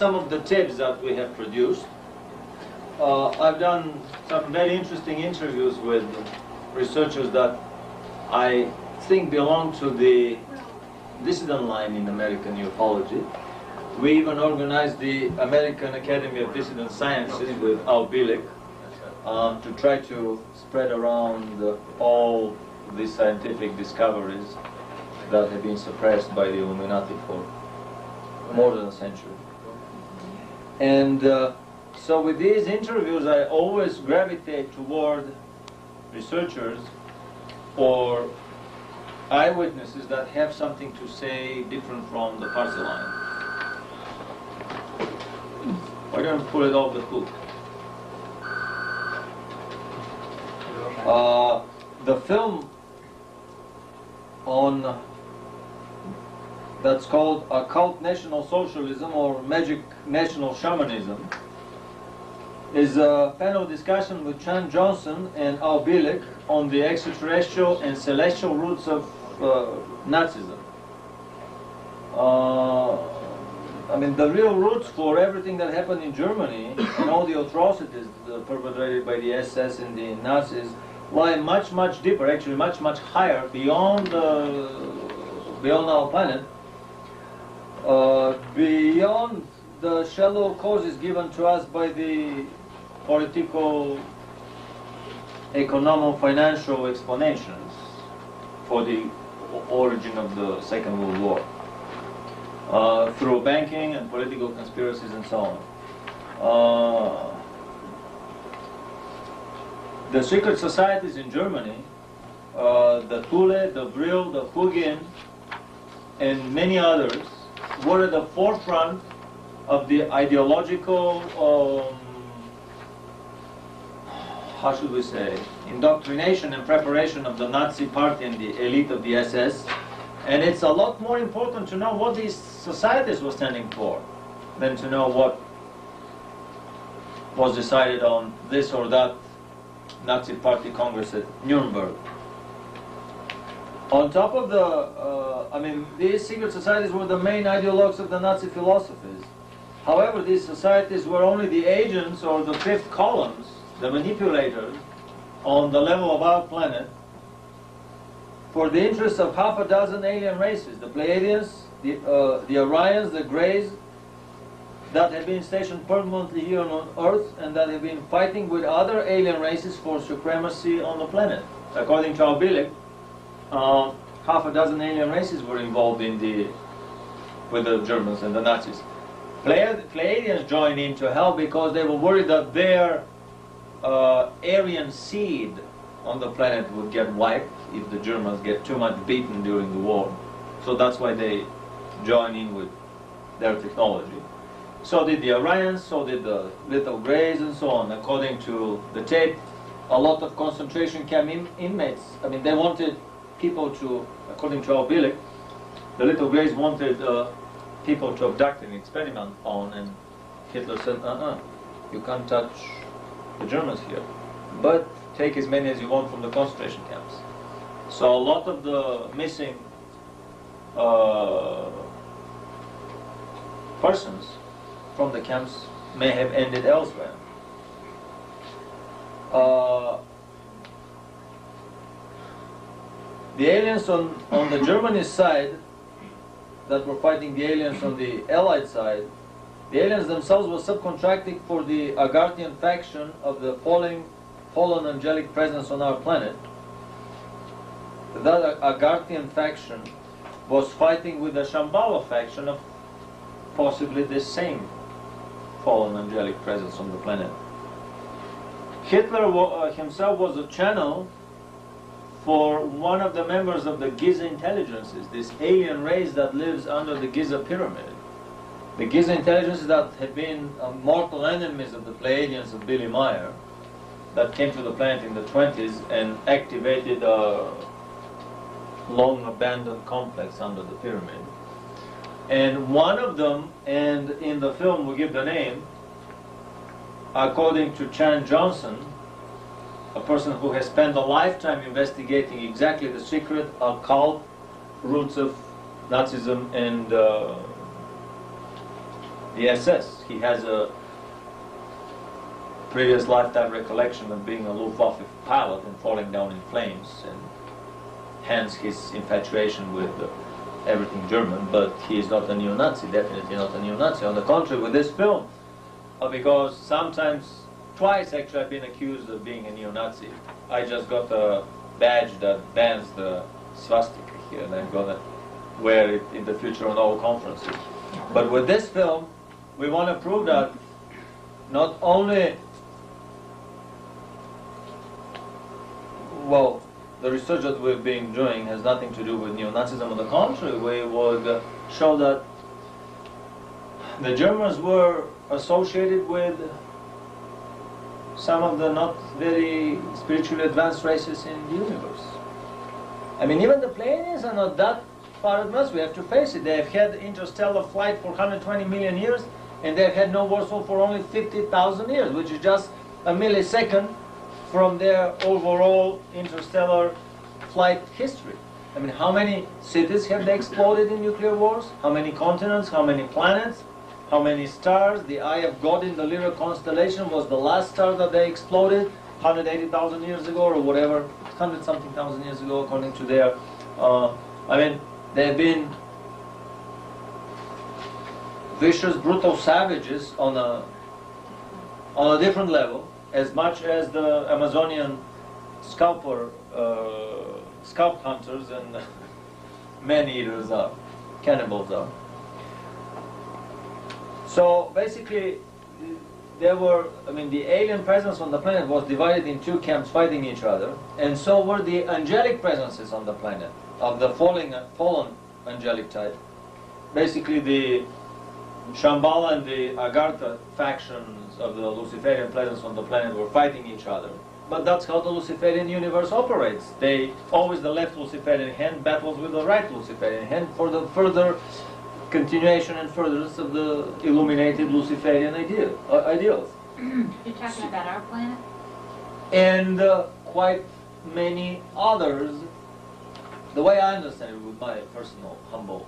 Some of the tapes that we have produced. I've done some very interesting interviews with researchers that I think belong to the dissident line in American ufology. We even organized the American Academy of Dissident Sciences with Al Bielek to try to spread around all these scientific discoveries that have been suppressed by the Illuminati for more than a century. And so with these interviews, I always gravitate toward researchers or eyewitnesses that have something to say different from the party line. Why don't you pull it off the hook? The film on that's called Occult National Socialism or Magic National Shamanism is a panel discussion with Chan Johnson and Al Bielek on the extraterrestrial and celestial roots of Nazism. I mean, the real roots for everything that happened in Germany and all the atrocities perpetrated by the SS and the Nazis lie much, much deeper, actually much, much higher beyond our planet. Beyond the shallow causes given to us by the political, economic-financial explanations for the origin of the Second World War, through banking and political conspiracies and so on. The secret societies in Germany, the Thule, the Brill, the Hugin, and many others, were at the forefront of the ideological, how should we say, indoctrination and preparation of the Nazi party and the elite of the SS. And it's a lot more important to know what these societies were standing for than to know what was decided on this or that Nazi party congress at Nuremberg. On top of I mean, these secret societies were the main ideologues of the Nazi philosophies. However, these societies were only the agents or the fifth columns, the manipulators, on the level of our planet for the interests of half a dozen alien races, the Pleiadians, the Orions, the Greys, that have been stationed permanently here on Earth and that have been fighting with other alien races for supremacy on the planet. According to Al Bielek, half a dozen alien races were involved with the Germans and the Nazis. Pleiadians joined in to help because they were worried that their Aryan seed on the planet would get wiped if the Germans get too much beaten during the war. So that's why they joined in with their technology. So did the Orions, so did the little Greys and so on. According to the tape, a lot of concentration camp inmates, I mean, they wanted people to, according to Al Bielek, the little Greys wanted people to abduct and experiment on, and Hitler said, you can't touch the Germans here, but take as many as you want from the concentration camps. So a lot of the missing persons from the camps may have ended elsewhere. The aliens on the Germany side that were fighting the aliens on the Allied side, the aliens themselves were subcontracting for the Agarthian faction of the fallen angelic presence on our planet. That Agarthian faction was fighting with the Shambhala faction of possibly this same fallen angelic presence on the planet. Hitler himself was a channel for one of the members of the Giza intelligences, this alien race that lives under the Giza pyramid. The Giza intelligences that had been mortal enemies of the Pleiadians of Billy Meyer, that came to the planet in the 20s and activated a long abandoned complex under the pyramid. And one of them, and in the film we give the name, according to Chan Johnson, a person who has spent a lifetime investigating exactly the secret occult roots of Nazism and the SS. He has a previous lifetime recollection of being a Luftwaffe pilot and falling down in flames, and hence his infatuation with everything German, but he is not a neo-Nazi, definitely not a neo-Nazi. On the contrary, with this film, because sometimes, twice actually I've been accused of being a neo-Nazi. I just got a badge that bans the swastika here, and I'm gonna wear it in the future on all conferences. But with this film, we want to prove that not only, well, the research that we've been doing has nothing to do with neo-Nazism. On the contrary, we would show that the Germans were associated with some of the not very spiritually advanced races in the universe. I mean, even the Pleiadians are not that far advanced. We have to face it. They have had interstellar flight for 120 million years, and they've had no warfare for only 50,000 years, which is just a millisecond from their overall interstellar flight history. I mean, how many cities have they exploded in nuclear wars? How many continents? How many planets? How many stars? The Eye of God in the Lyra constellation was the last star that they exploded 180,000 years ago, or whatever, 100-something thousand years ago, according to their. I mean, they've been vicious, brutal savages on a different level, as much as the Amazonian scalp hunters and man-eaters are, cannibals are. So basically, there were, I mean, the alien presence on the planet was divided in two camps fighting each other, and so were the angelic presences on the planet, of the fallen angelic type. Basically, the Shambhala and the Agartha factions of the Luciferian presence on the planet were fighting each other. But that's how the Luciferian universe operates. They always, the left Luciferian hand battles with the right Luciferian hand for the further continuation and furtherance of the illuminated Luciferian ideals. You're talking about our planet? And quite many others. The way I understand it, with my personal humble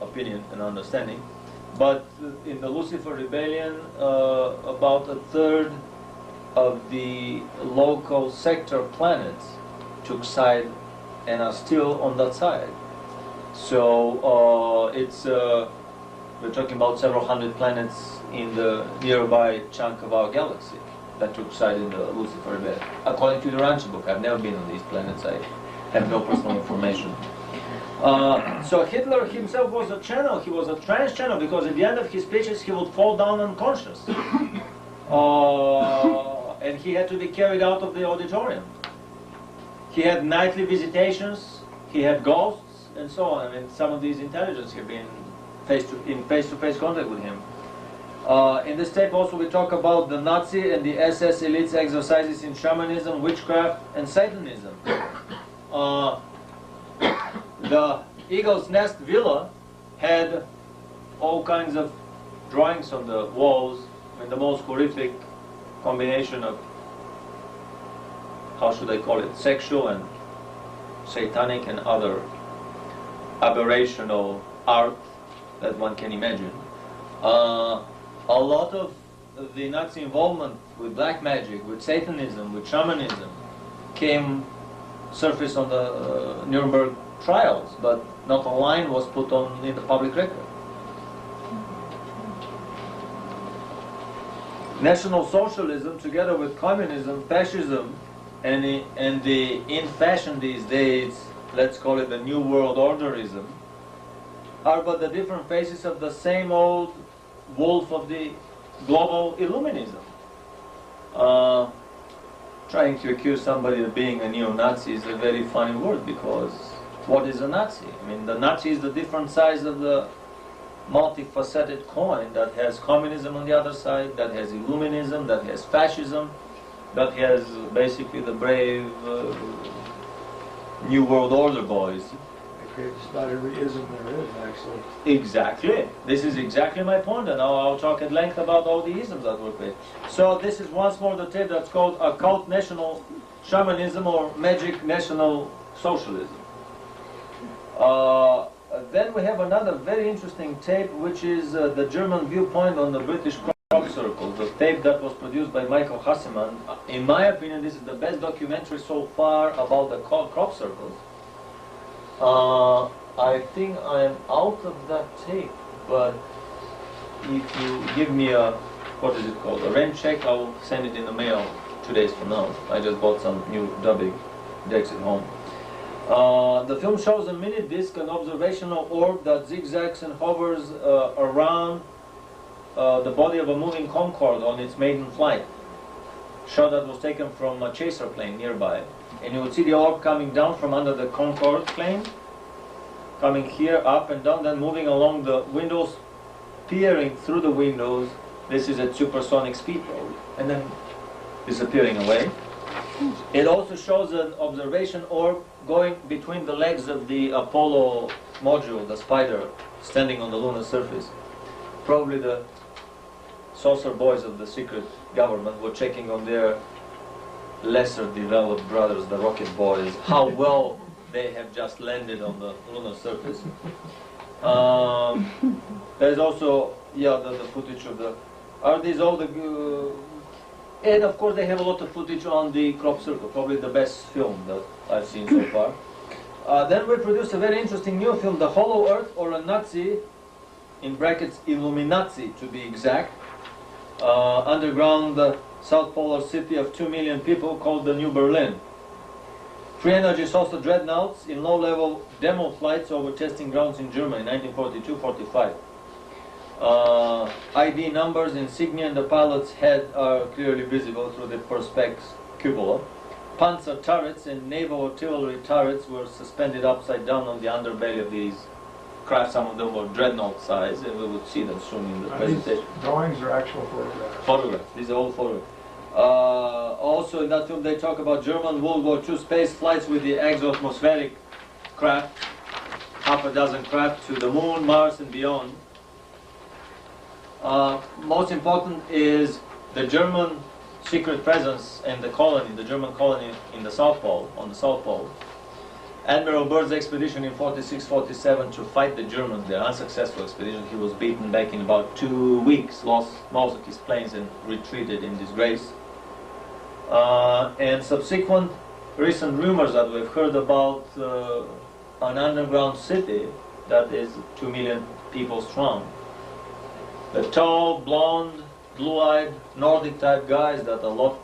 opinion and understanding, but in the Lucifer Rebellion, about a third of the local sector planets took side and are still on that side. So we're talking about several hundred planets in the nearby chunk of our galaxy that took side in the Lucifer Rebellion. According to the Ranch book, I've never been on these planets. I have no personal information. So Hitler himself was a channel. He was a trance channel, because at the end of his speeches he would fall down unconscious. And he had to be carried out of the auditorium. He had nightly visitations, he had ghosts, and so on. I mean, some of these intelligence have been in face-to-face contact with him. In this tape also we talk about the Nazi and the SS elites' exercises in shamanism, witchcraft, and Satanism. The Eagle's Nest Villa had all kinds of drawings on the walls, and the most horrific combination of, how should I call it, sexual and satanic and other aberrational art that one can imagine. A lot of the Nazi involvement with black magic, with Satanism, with shamanism surfaced on the Nuremberg trials, but not a line was put on in the public record. National Socialism, together with communism, fascism, and the in fashion these days, let's call it the New World Orderism, are but the different faces of the same old wolf of the global Illuminism. Trying to accuse somebody of being a neo-Nazi is a very funny word, because what is a Nazi? I mean, the Nazi is the different size of the multifaceted coin that has communism on the other side, that has Illuminism, that has fascism, that has basically the brave New World Order boys. They create just about every ism there is, actually. Exactly. This is exactly my point, and I'll talk at length about all the isms that were created. So this is once more the tape that's called Occult National Shamanism, or Magic National Socialism. Then we have another very interesting tape, which is the German viewpoint on the British crop circle, the tape that was produced by Michael Hasseman. In my opinion, this is the best documentary so far about the crop circles. I think I am out of that tape, but if you give me a, what is it called, a rent check, I'll send it in the mail 2 days from now. I just bought some new dubbing decks at home. The film shows a mini disc, an observational orb that zigzags and hovers around the body of a moving Concorde on its maiden flight. Shot that was taken from a chaser plane nearby. And you would see the orb coming down from under the Concorde plane, coming here, up and down, then moving along the windows, peering through the windows. This is at supersonic speed, and then disappearing away. It also shows an observation orb going between the legs of the Apollo module, the Spider, standing on the lunar surface. Probably the saucer boys of the secret government were checking on their lesser developed brothers, the rocket boys, how well they have just landed on the lunar surface. There's also, yeah, the footage of the, are these all the, and of course they have a lot of footage on the crop circle, probably the best film that I've seen so far. Then we produced a very interesting new film, The Hollow Earth, or a Nazi, in brackets Illuminati to be exact, underground South Polar city of 2 million people called the New Berlin. Free-energy saucer dreadnoughts in low-level demo flights over testing grounds in Germany, 1942-45. ID numbers, insignia, and the pilot's head are clearly visible through the perspex cupola. Panzer turrets and naval artillery turrets were suspended upside down on the underbelly of these craft. Some of them were dreadnought size, and we would see them soon in the presentation. These drawings are actual photographs? Photographs. These are all photographs. Also in that film they talk about German World War II space flights with the exo-atmospheric craft, half a dozen craft to the moon, Mars and beyond. Most important is the German secret presence in the colony, the German colony in the South Pole, on the South Pole. Admiral Byrd's expedition in 46-47 to fight the Germans, their unsuccessful expedition. He was beaten back in about 2 weeks, lost most of his planes and retreated in disgrace. And subsequent recent rumors that we've heard about an underground city that is 2 million people strong. The tall, blonde, blue-eyed, Nordic type guys that a lot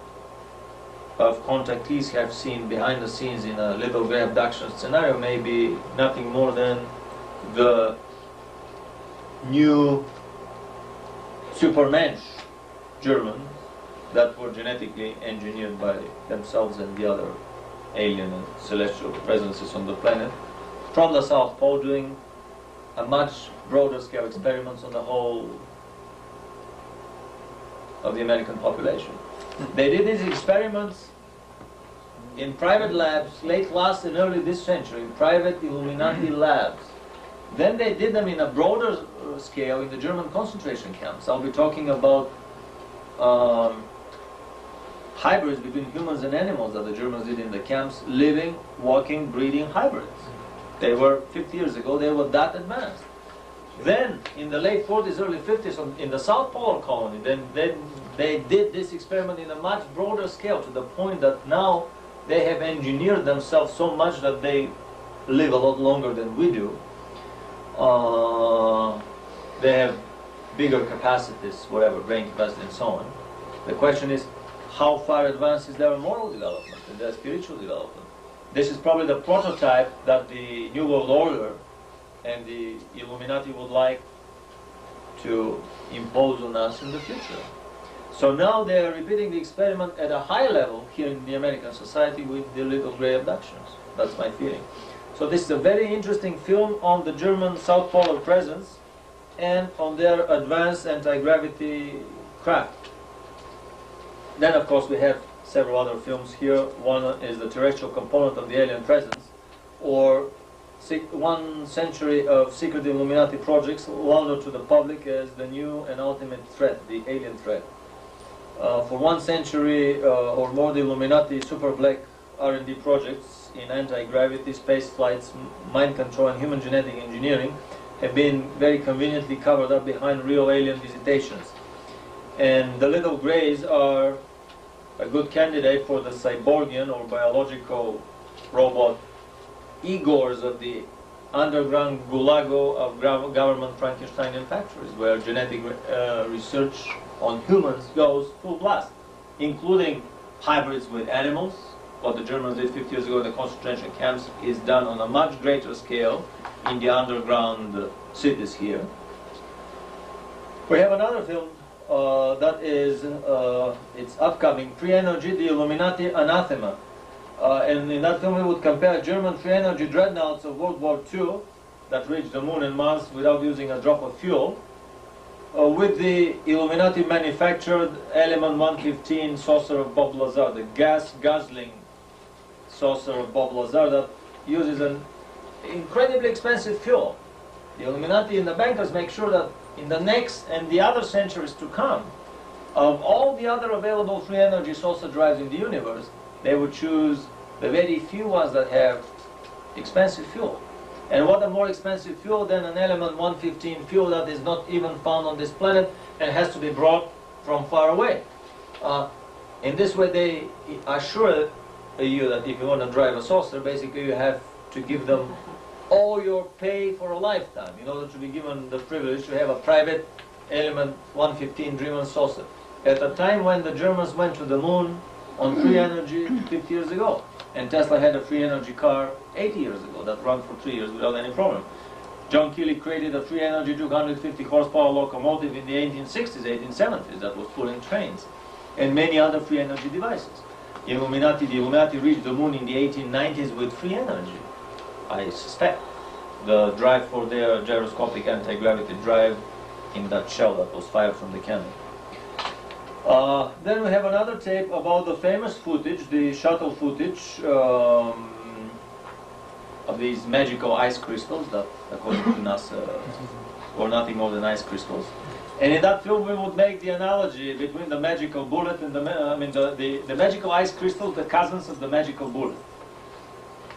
of contactees have seen behind the scenes in a little gray abduction scenario may be nothing more than the new Supermensch Germans that were genetically engineered by themselves and the other alien and celestial presences on the planet from the South Pole, doing a much broader scale experiments on the whole of the American population. They did these experiments in private labs late last and early this century, in private Illuminati labs. Then they did them in a broader scale in the German concentration camps. I'll be talking about hybrids between humans and animals that the Germans did in the camps, living, walking, breeding hybrids. They were, 50 years ago, they were that advanced. Then, in the late 40s, early 50s, in the South Polar colony, then they did this experiment in a much broader scale, to the point that now they have engineered themselves so much that they live a lot longer than we do. They have bigger capacities, whatever, brain capacity and so on. The question is, how far advanced is their moral development and their spiritual development? This is probably the prototype that the New World Order and the Illuminati would like to impose on us in the future. So now they are repeating the experiment at a high level here in the American society with the little gray abductions. That's my feeling. So this is a very interesting film on the German South Polar presence and on their advanced anti-gravity craft. Then of course we have several other films here. One is the terrestrial component of the alien presence, or 1 century of secret Illuminati projects laundered to the public as the new and ultimate threat, the alien threat. For 1 century or more, the Illuminati super black R&D projects in anti-gravity, space flights, mind control, and human genetic engineering have been very conveniently covered up behind real alien visitations. And the little grays are a good candidate for the cyborgian or biological robot Igors of the underground gulago of government Frankensteinian factories, where genetic research on humans goes full blast, including hybrids with animals. What the Germans did 50 years ago in the concentration camps is done on a much greater scale in the underground cities here. We have another film that is it's upcoming, Free Energy, the Illuminati Anathema. And in that film we would compare German free energy dreadnoughts of World War II that reached the moon and Mars without using a drop of fuel with the Illuminati manufactured Element 115 saucer of Bob Lazar, the gas-guzzling saucer of Bob Lazar that uses an incredibly expensive fuel. The Illuminati and the bankers make sure that in the next and the other centuries to come, of all the other available free energy saucer drives in the universe, they would choose the very few ones that have expensive fuel. And what a more expensive fuel than an Element 115 fuel that is not even found on this planet and has to be brought from far away. In this way they assure you that if you want to drive a saucer, basically you have to give them all your pay for a lifetime in order to be given the privilege to have a private Element 115 driven saucer. At a time when the Germans went to the moon on free energy 50 years ago, and Tesla had a free energy car 80 years ago that ran for 3 years without any problem. John Keely created a free energy 250 horsepower locomotive in the 1860s, 1870s that was pulling trains, and many other free energy devices. The Illuminati reached the moon in the 1890s with free energy, I suspect. The drive for their gyroscopic anti-gravity drive in that shell that was fired from the cannon. Then we have another tape about the famous footage, the shuttle footage of these magical ice crystals that, according to NASA, were nothing more than ice crystals. And in that film we would make the analogy between the magical bullet and the magical ice crystals, the cousins of the magical bullet.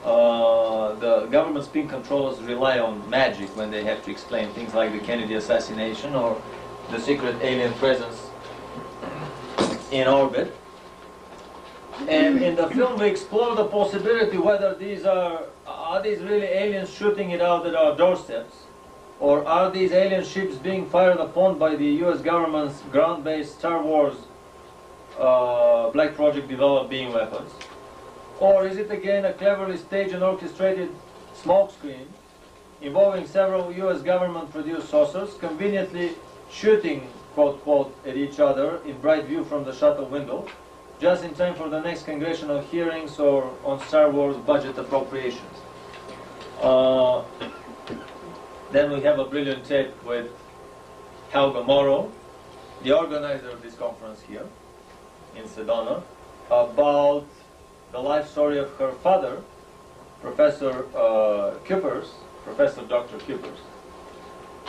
The government spin controllers rely on magic when they have to explain things like the Kennedy assassination or the secret alien presence in orbit. And in the film we explore the possibility whether these are these really aliens shooting it out at our doorsteps, or are these alien ships being fired upon by the US government's ground-based Star Wars Black Project developed beam weapons, or is it again a cleverly staged and orchestrated smokescreen involving several US government produced saucers conveniently shooting quote, quote, at each other in bright view from the shuttle window, just in time for the next congressional hearings or on Star Wars budget appropriations. Then we have a brilliant tape with Helga Morrow, the organizer of this conference here in Sedona, about the life story of her father, Professor Kuipers, Professor Dr. Kuipers.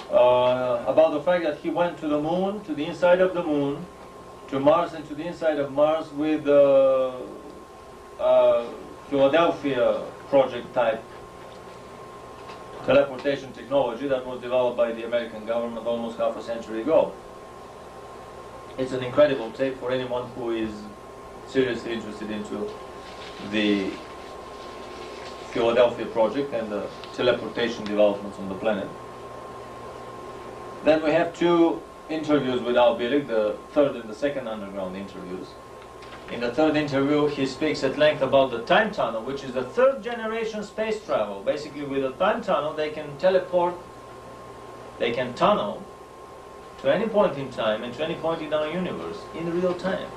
About the fact that he went to the moon, to the inside of the moon, to Mars and to the inside of Mars with Philadelphia project type teleportation technology that was developed by the American government almost half a century ago. It's an incredible tape for anyone who is seriously interested into the Philadelphia project and the teleportation developments on the planet. Then we have two interviews with Al Bielek, the third and the second underground interviews. In the third interview, he speaks at length about the time tunnel, which is the third generation space travel. Basically, with a time tunnel, they can teleport, they can tunnel to any point in time and to any point in our universe in real time.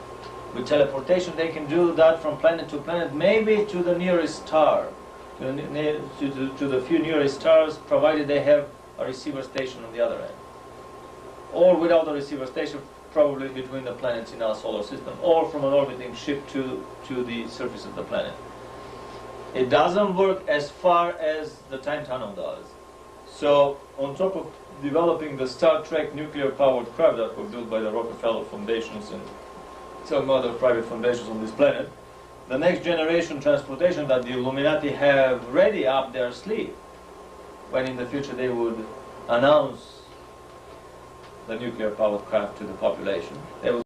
With teleportation, they can do that from planet to planet, maybe to the nearest star, to the few nearest stars, provided they have a receiver station on the other end. Or without a receiver station, probably between the planets in our solar system, or from an orbiting ship to the surface of the planet. It doesn't work as far as the time tunnel does. So, on top of developing the Star Trek nuclear-powered craft that were built by the Rockefeller Foundations and some other private foundations on this planet, the next generation transportation that the Illuminati have ready up their sleeve, when in the future they would announce the nuclear-powered craft to the population. They will